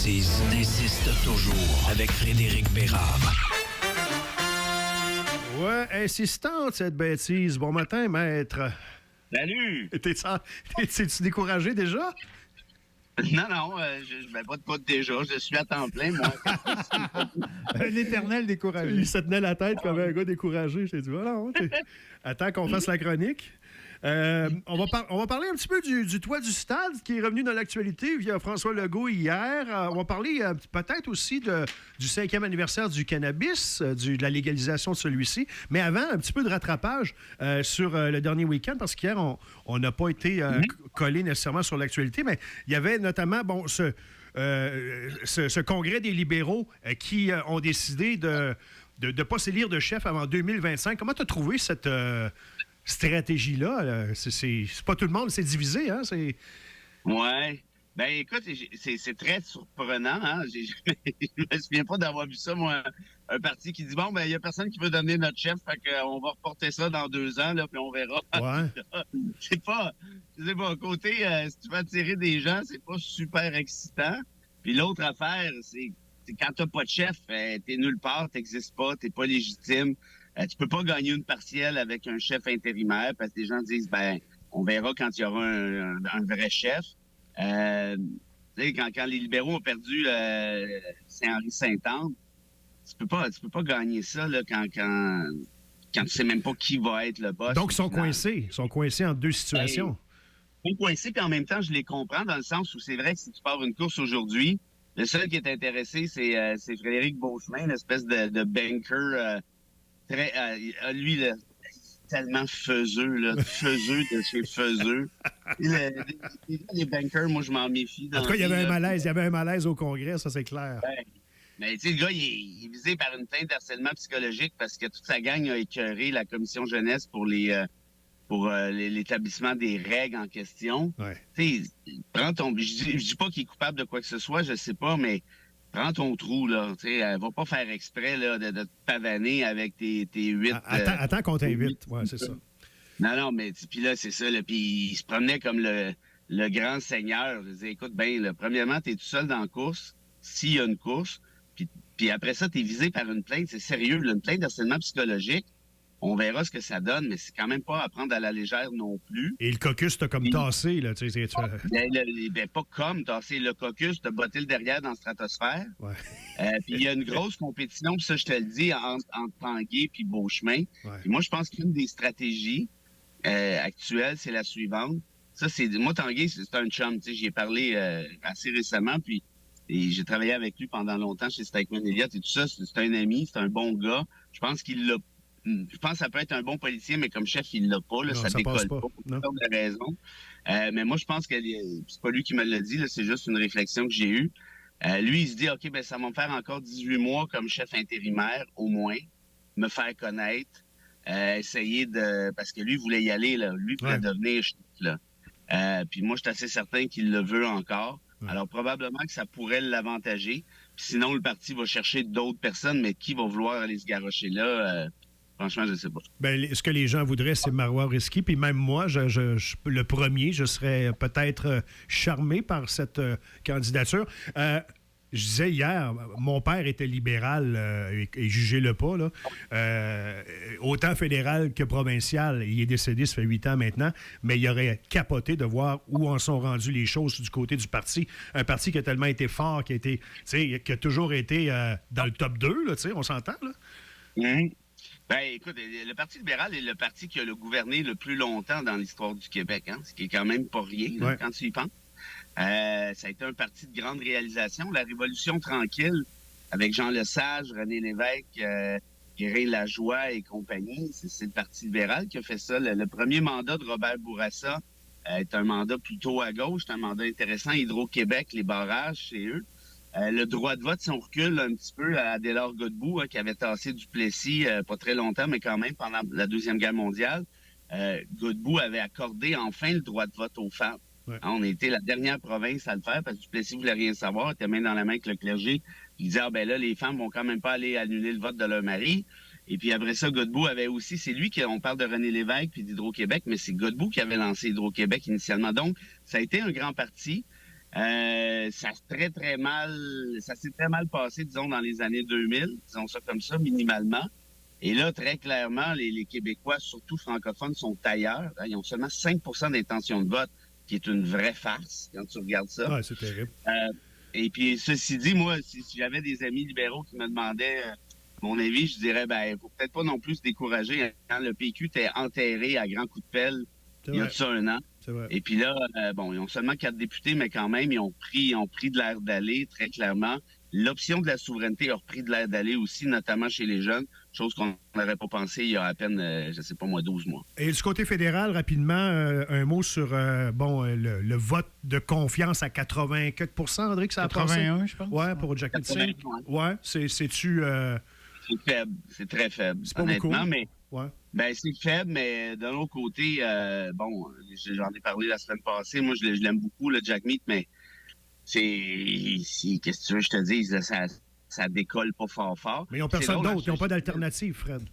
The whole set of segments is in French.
bêtises insiste toujours avec Frédéric Bérard. Ouais, insistante cette bêtise. Bon matin, maître. Salut! T'es-tu découragé déjà? Non, je ne vais pas déjà. Je suis à temps plein, moi. Un éternel découragé. Il se tenait la tête comme un gars découragé. Je t'ai dit, voilà, attends qu'on fasse la chronique. On va parler un petit peu du toit du stade qui est revenu dans l'actualité via François Legault hier. On va parler peut-être aussi du 5e anniversaire du cannabis, de la légalisation de celui-ci. Mais avant, un petit peu de rattrapage sur le dernier week-end, parce qu'hier, on n'a pas été collé nécessairement sur l'actualité, mais il y avait notamment ce congrès des libéraux qui ont décidé de ne pas s'élire de chef avant 2025. Comment tu as trouvé cette stratégie-là? C'est pas tout le monde, c'est divisé, hein? Ouais. Ben écoute, c'est très surprenant, hein? Je me souviens pas d'avoir vu ça, moi, un parti qui dit, bon, ben il y a personne qui veut devenir notre chef, fait qu'on va reporter ça dans 2 ans, là, puis on verra. Ouais. Je sais pas, côté, si tu veux attirer des gens, c'est pas super excitant. Puis l'autre affaire, c'est quand t'as pas de chef, t'es nulle part, t'existes pas, t'es pas légitime. Tu peux pas gagner une partielle avec un chef intérimaire parce que les gens disent, ben, on verra quand il y aura un vrai chef. Tu sais, quand les libéraux ont perdu Saint-Henri-Sainte-Anne, tu peux pas gagner ça là, quand tu sais même pas qui va être le boss. Donc, ils sont coincés. Ils sont coincés en deux situations. Ils sont coincés, puis en même temps, je les comprends dans le sens où c'est vrai que si tu pars une course aujourd'hui, le seul qui est intéressé, c'est Frédéric Beauchemin, une espèce de banker lui, là, tellement faiseux, là, faiseux de chez faiseux. Les bankers, moi, je m'en méfie. En tout cas, il y avait un malaise au Congrès, ça, c'est clair. Ouais. Mais, tu sais, le gars, il est visé par une plainte d'harcèlement psychologique parce que toute sa gang a écœuré la commission jeunesse pour l'établissement des règles en question. Ouais. Tu sais, je dis pas qu'il est coupable de quoi que ce soit, je sais pas, mais prends ton trou, là. Tu sais, elle va pas faire exprès là, de te pavaner avec tes 8... Attends qu'on t'invite. Ouais, c'est ça. Non, mais puis là, c'est ça. Puis il se promenait comme le grand seigneur. Je disais, écoute, premièrement, t'es tout seul dans la course, s'il y a une course. Puis après ça, t'es visé par une plainte. C'est sérieux, là, une plainte d'harcèlement psychologique. On verra ce que ça donne, mais c'est quand même pas à prendre à la légère non plus. Et le caucus t'a comme tassé, là. Tu sais, pas comme tassé. Le caucus t'a botté le derrière dans la stratosphère. Ouais. Puis il y a une grosse compétition, puis ça, je te le dis, entre Tanguay puis Beauchemin. Ouais. Puis moi, je pense qu'une des stratégies actuelles, c'est la suivante. Ça, moi, Tanguay, c'est un chum. Tu sais, j'y ai parlé assez récemment, puis j'ai travaillé avec lui pendant longtemps chez Stikeman Elliott et tout ça. C'est un ami, c'est un bon gars. Je pense que ça peut être un bon politicien, mais comme chef, il l'a pas. Là, non, ça décolle pas. Pour toutes sortes de raisons. Mais moi, je pense que c'est pas lui qui me l'a dit. Là, c'est juste une réflexion que j'ai eue. Lui, il se dit, OK, ça va me faire encore 18 mois comme chef intérimaire, au moins, me faire connaître, essayer de... Parce que lui, il voulait y aller, là. Lui, il voulait devenir chef, là. Puis moi, je suis assez certain qu'il le veut encore. Ouais. Alors, probablement que ça pourrait l'avantager. Puis sinon, le parti va chercher d'autres personnes, mais qui va vouloir aller se garrocher là? Franchement, je ne sais pas. Ce que les gens voudraient, c'est Marois Risky. Puis même moi, le premier, je serais peut-être charmé par cette candidature. Je disais hier, mon père était libéral et jugez-le pas, là. Autant fédéral que provincial. Il est décédé, ça fait 8 ans maintenant, mais il aurait capoté de voir où en sont rendues les choses du côté du parti. Un parti qui a tellement été fort, qui a toujours été dans le top 2, là, on s'entend, là? Mm-hmm. Écoute, le Parti libéral est le parti qui a gouverné le plus longtemps dans l'histoire du Québec, hein, ce qui est quand même pas rien, là, quand tu y penses. Ça a été un parti de grande réalisation. La Révolution tranquille, avec Jean Lesage, René Lévesque, Guérin Lajoie et compagnie, c'est le Parti libéral qui a fait ça. Le premier mandat de Robert Bourassa est un mandat plutôt à gauche, c'est un mandat intéressant. Hydro-Québec, les barrages, c'est eux. Le droit de vote, si on recule un petit peu à Adélard Godbout, qui avait tassé Duplessis pas très longtemps, mais quand même pendant la Deuxième Guerre mondiale, Godbout avait accordé enfin le droit de vote aux femmes. Ouais. On a été la dernière province à le faire parce que Duplessis voulait rien savoir, était main dans la main avec le clergé. Il disait, là, les femmes vont quand même pas aller annuler le vote de leur mari. Et puis après ça, Godbout avait aussi, c'est lui on parle de René Lévesque puis d'Hydro-Québec, mais c'est Godbout qui avait lancé Hydro-Québec initialement. Donc, ça a été un grand parti. Ça s'est très mal passé, disons, dans les années 2000, disons ça comme ça, minimalement. Et là, très clairement, les Québécois, surtout francophones, sont ailleurs. Hein. Ils ont seulement 5 d'intention de vote, qui est une vraie farce quand tu regardes ça. Ouais, c'est terrible. Et puis, ceci dit, moi, si j'avais des amis libéraux qui me demandaient mon avis, je dirais, faut peut-être pas non plus se décourager. Quand le PQ était enterré à grands coups de pelle il y a de ça un an. C'est vrai. Et puis là, ils ont seulement 4 députés, mais quand même, ils ont pris de l'air d'aller, très clairement. L'option de la souveraineté a repris de l'air d'aller aussi, notamment chez les jeunes, chose qu'on n'aurait pas pensé il y a à peine, 12 mois. Et du côté fédéral, rapidement, un mot sur le vote de confiance à 84 André, que ça a 81, passé? je pense. Oui, pour Jack Meeting. Oui, c'est-tu... C'est faible, c'est très faible, c'est pas honnêtement, beaucoup. mais... Ouais. C'est faible, mais d'un autre côté, j'en ai parlé la semaine passée. Moi, je l'aime beaucoup, le Jack Meat, mais qu'est-ce que tu veux que je te dise, là, ça décolle pas fort. Mais ils n'ont personne d'autre, ils n'ont pas d'alternative, Fred.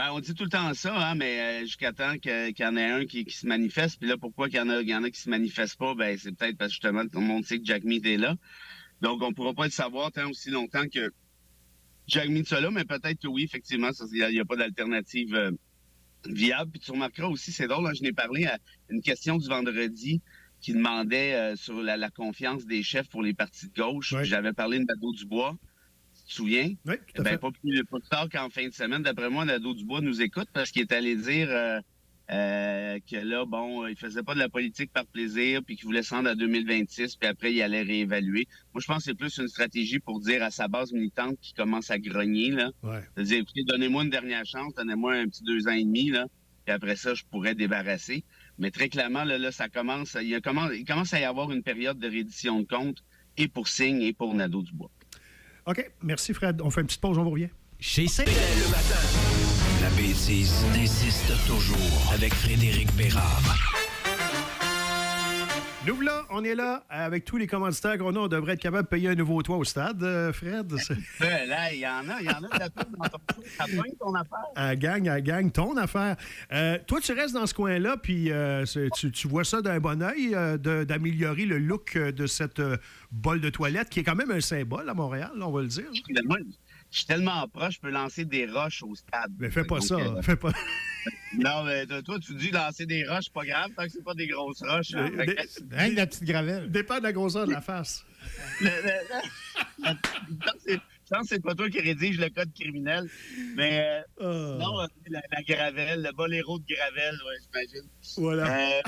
On dit tout le temps ça, hein, mais jusqu'à temps qu'il y en ait un qui se manifeste. Puis là, pourquoi qu'il y en a qui se manifestent pas? C'est peut-être parce que justement, tout le monde sait que Jack Meat est là. Donc, on ne pourra pas le savoir tant aussi longtemps que Jack Meat soit là, mais peut-être que oui, effectivement, il n'y a pas d'alternative viable. Puis tu remarqueras aussi, c'est drôle, hein, je n'ai parlé à une question du vendredi qui demandait sur la confiance des chefs pour les partis de gauche. Oui. J'avais parlé de Nadeau-Dubois. Tu te souviens? Oui, tout à fait. Pas plus tard qu'en fin de semaine, d'après moi, Nadeau-Dubois nous écoute parce qu'il est allé dire que là, il faisait pas de la politique par plaisir, puis qu'il voulait se rendre à 2026, puis après, il allait réévaluer. Moi, je pense que c'est plus une stratégie pour dire à sa base militante qui commence à grogner, là. Ouais. C'est-à-dire, écoutez, donnez-moi une dernière chance, donnez-moi un petit 2 ans et demi, là, puis après ça, je pourrais débarrasser. Mais très clairement, là, il commence à y avoir une période de reddition de compte, et pour Signe et pour Nadeau-Dubois. OK, merci Fred. On fait une petite pause, on vous revient. Chez le matin, la bêtise insiste toujours avec Frédéric Bérard. Nous voilà, on est là avec tous les commanditaires qu'on a. On devrait être capable de payer un nouveau toit au stade, Fred. Là, il y en a de la pub dans ton tour. Ça pogne ton affaire. À gang, ton affaire. Toi, tu restes dans ce coin-là, puis tu vois ça d'un bon oeil, d'améliorer le look de cette bol de toilette, qui est quand même un symbole à Montréal, là, on va le dire. Je suis tellement proche, je peux lancer des roches au stade. Mais fais pas ça, fais pas. Non, mais toi, tu dis lancer des roches, c'est pas grave, tant que c'est pas des grosses roches. Rien que la petite gravelle. Dépend de la grosseur de la face. Je pense que c'est pas toi qui rédige le code criminel, mais non, la gravelle, le boléro de gravelle, ouais, j'imagine. Voilà.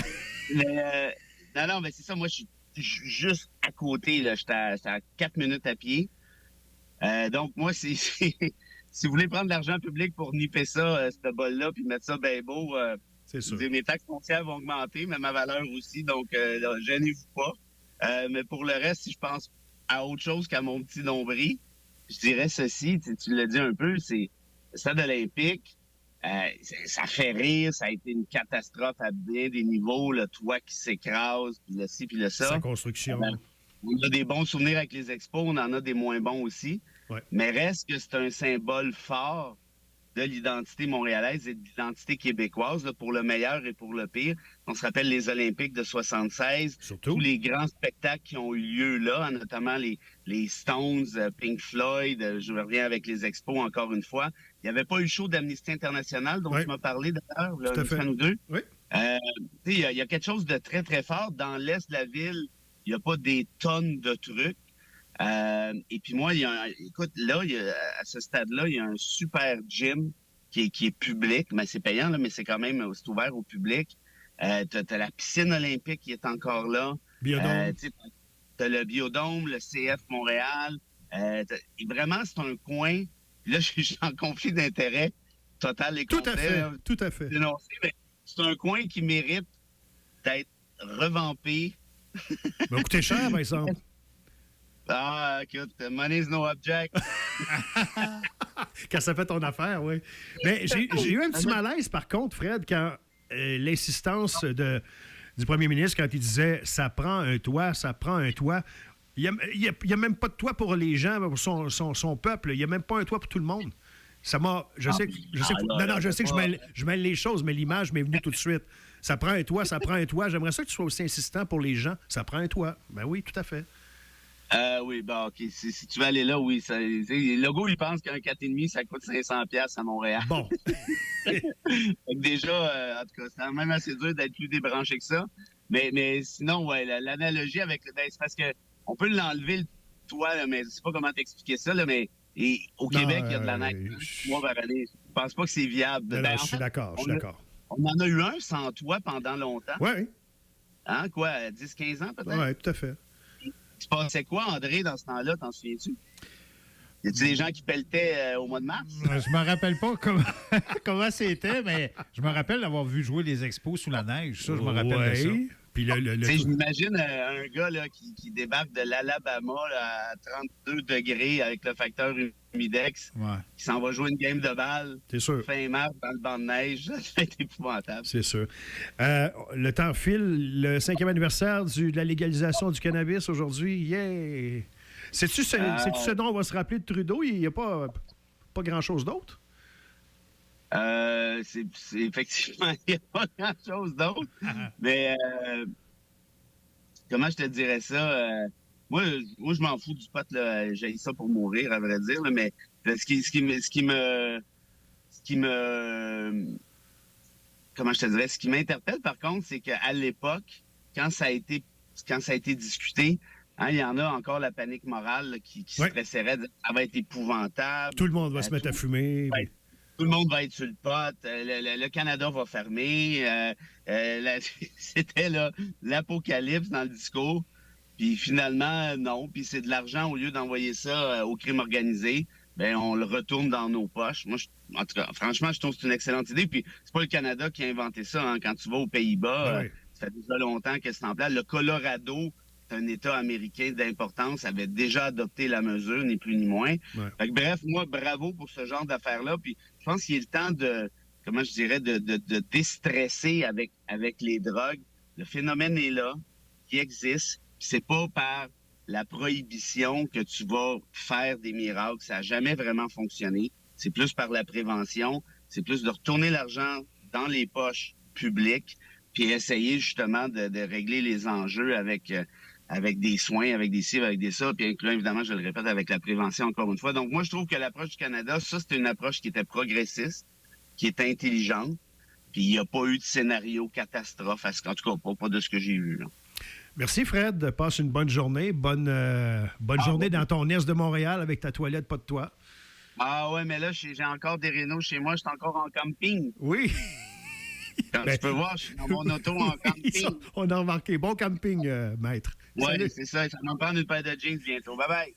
Non, mais c'est ça, moi, je suis juste à côté, là, j'étais à 4 minutes à pied. Donc, moi, si vous voulez prendre de l'argent public pour nipper ça, ce bol-là, puis mettre ça bien beau, c'est sûr. Mes taxes foncières vont augmenter, mais ma valeur aussi, donc gênez-vous pas. Mais pour le reste, si je pense à autre chose qu'à mon petit nombril, je dirais ceci, tu l'as dit un peu, c'est le stade olympique, ça fait rire, ça a été une catastrophe à bien des niveaux, le toit qui s'écrase, puis le ci, puis le ça. Sa construction. On a des bons souvenirs avec les expos, on en a des moins bons aussi. Ouais. Mais reste que c'est un symbole fort de l'identité montréalaise et de l'identité québécoise, là, pour le meilleur et pour le pire. On se rappelle les Olympiques de 76, surtout tous les grands spectacles qui ont eu lieu là, notamment les Stones, Pink Floyd, je reviens avec les expos encore une fois. Il n'y avait pas eu le show d'Amnesty International dont tu m'as parlé d'ailleurs, une semaine ou deux. Oui. Il y a quelque chose de très, très fort. Dans l'est de la ville, il n'y a pas des tonnes de trucs. Et puis moi, écoute, là, à ce stade-là, il y a un super gym qui est public, mais c'est payant, là, mais c'est quand même c'est ouvert au public. T'as la piscine olympique qui est encore là. Biodôme. T'as le Biodôme, le CF Montréal. Et vraiment, c'est un coin. Là, je suis en conflit d'intérêts total et complet. Tout à fait. Dénoncé, mais c'est un coin qui mérite d'être revampé. Ça va coûter cher, par exemple. Ah, écoute, money's no object. Quand ça fait ton affaire, oui. Mais j'ai eu un petit malaise, par contre, Fred, quand l'insistance du premier ministre, quand il disait « ça prend un toit, ça prend un toit », il n'y a même pas de toit pour les gens, pour son peuple. Il n'y a même pas un toit pour tout le monde. Ça m'a... Je sais que je mêle les choses, mais l'image m'est venue tout de suite. Ça prend un toit, ça prend un toit. J'aimerais ça que tu sois aussi insistant pour les gens. Ça prend un toit. Ben oui, tout à fait. Oui, bon, OK. Si tu veux aller là, oui. Legault, il pense qu'un 4,5, ça coûte 500$ à Montréal. Bon. Déjà, en tout cas, c'est quand même assez dur d'être plus débranché que ça. Mais sinon, ouais, l'analogie avec le c'est parce que on peut l'enlever le toit, là, mais je sais pas comment t'expliquer ça, là, mais au Québec, il y a de la neige. Moi, par année, je pense pas que c'est viable. Non, je suis d'accord, On en a eu un sans toit pendant longtemps. Oui. Hein, quoi, 10-15 ans peut-être? Oui, tout à fait. Tu pensais quoi, André, dans ce temps-là, t'en souviens-tu? Y a-tu des gens qui pelletaient au mois de mars? Je me rappelle pas comment c'était, mais je me rappelle d'avoir vu jouer les Expos sous la neige. Ça, je me rappelle de ça. Puis je m'imagine un gars là, qui débarque de l'Alabama là, à 32 degrés avec le facteur humidex, qui s'en va jouer une game de balle. C'est sûr. Fin mars dans le banc de neige. Ça va être épouvantable. C'est sûr. Le temps file. Le 5e anniversaire de la légalisation du cannabis aujourd'hui. Yeah! C'est-tu ce dont on va se rappeler de Trudeau? Il n'y a pas grand-chose d'autre? C'est effectivement, il n'y a pas grand-chose d'autre. Mais comment je te dirais ça? Moi, je m'en fous du pot. J'ai ça pour mourir, à vrai dire. Là, mais ce qui m'interpelle, par contre, c'est qu'à l'époque, quand ça a été discuté, il y en a encore la panique morale là, qui se presserait. Ça va être épouvantable. Tout le monde va se mettre à fumer. Tout le monde va être sur le pot. Le Canada va fermer. C'était l'apocalypse dans le discours. Puis finalement, non. Puis c'est de l'argent, au lieu d'envoyer ça au crime organisé, ben on le retourne dans nos poches. Moi, en tout cas, franchement, je trouve que c'est une excellente idée. Puis c'est pas le Canada qui a inventé ça. Hein. Quand tu vas aux Pays-Bas, ça fait déjà longtemps que c'est en place. Le Colorado, c'est un État américain d'importance, avait déjà adopté la mesure, ni plus ni moins. Fait que, bref, moi, bravo pour ce genre d'affaires-là. Puis je pense qu'il est le temps de déstresser avec les drogues. Le phénomène est là, qui existe. C'est pas par la prohibition que tu vas faire des miracles. Ça n'a jamais vraiment fonctionné. C'est plus par la prévention. C'est plus de retourner l'argent dans les poches publiques puis essayer justement de régler les enjeux avec des soins, avec des ci, avec des ça, puis incluant, évidemment, je le répète, avec la prévention encore une fois. Donc, moi, je trouve que l'approche du Canada, ça, c'était une approche qui était progressiste, qui était intelligente, puis il n'y a pas eu de scénario catastrophe, en tout cas, pas de ce que j'ai vu, là. Merci, Fred. Passe une bonne journée. Bonne journée dans ton est de Montréal avec ta toilette, pas de toit. Ah ouais, mais là, j'ai encore des rénaux chez moi. Je suis encore en camping. Oui. Comme tu peux voir, je suis dans mon auto en camping. On a remarqué. Bon camping, maître. Oui, c'est ça. Ça va me prendre une paire de jeans bientôt. Bye-bye.